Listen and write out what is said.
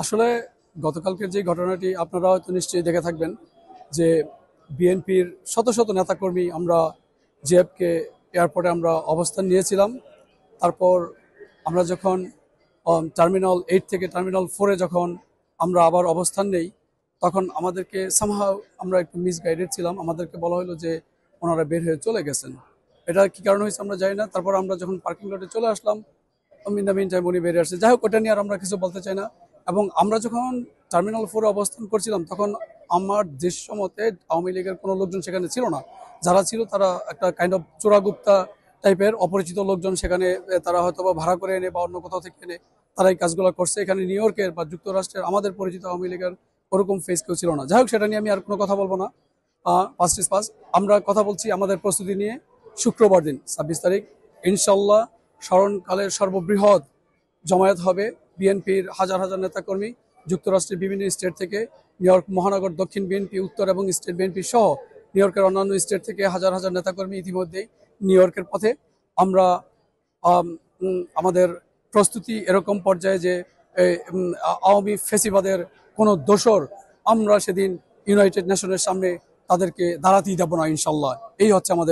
আসলে গতকালকের যে ঘটনাটি আপনারা হয়তো নিশ্চয়ই দেখে থাকবেন যে বিএনপির শত শত নেতাকর্মী আমরা জেএফকে এয়ারপোর্টে আমরা অবস্থান নিয়েছিলাম। তারপর আমরা যখন টার্মিনাল 8 থেকে টার্মিনাল 4-এ যখন আমরা আবার অবস্থান নেই, তখন আমাদেরকে সামহাও আমরা একটু মিসগাইডেড ছিলাম। আমাদেরকে বলা হলো যে ওনারা বের হয়ে চলে গেছেন। এটা কি কারণ হয়েছে আমরা জানি না। তারপর আমরা যখন পার্কিং লটে চলে আসলাম, ইন দ্য মিন টাইম উনি বেরিয়ে আসছে। যাই হোক, ওটা নিয়ে আর আমরা কিছু বলতে চাই না। এবং আমরা যখন টার্মিনাল 4-এ অবস্থান করছিলাম, তখন আমার দৃশ্য মতে আওয়ামী লীগের কোনো লোকজন সেখানে ছিল না। যারা ছিল তারা একটা কাইন্ড অফ চোরাগুপ্তা টাইপের অপরিচিত লোকজন সেখানে, তারা হয়তো বা ভাড়া করে এনে বা অন্য কোথাও থেকে এনে তারা এই কাজগুলো করছে। এখানে নিউ ইয়র্কের বা যুক্তরাষ্ট্রের আমাদের পরিচিত আওয়ামী লীগের ওরকম ফেস কেউ ছিল না। যাই হোক, সেটা নিয়ে আমি আর কোনো কথা বলবো না। Past is past. আমরা কথা বলছি আমাদের প্রস্তুতি নিয়ে। শুক্রবার দিন 26 তারিখ ইনশাল্লাহ স্মরণকালের সর্ববৃহৎ জমায়েত হবে। বিএনপির হাজার হাজার নেতাকর্মী যুক্তরাষ্ট্রের বিভিন্ন স্টেট থেকে, নিউ ইয়র্ক মহানগর দক্ষিণ বিএনপি, উত্তর এবং স্টেট বিএনপি সহ নিউ ইয়র্কের অন্যান্য স্টেট থেকে হাজার হাজার নেতাকর্মী ইতিমধ্যেই নিউ ইয়র্কের পথে। আমরা আমাদের প্রস্তুতি এরকম পর্যায়ে যে আওয়ামী ফেসিবাদের কোনো দোসর আমরা সেদিন ইউনাইটেড নেশনের সামনে তাদেরকে দাঁড়াতেই দেব না ইনশাল্লাহ। এই হচ্ছে আমাদের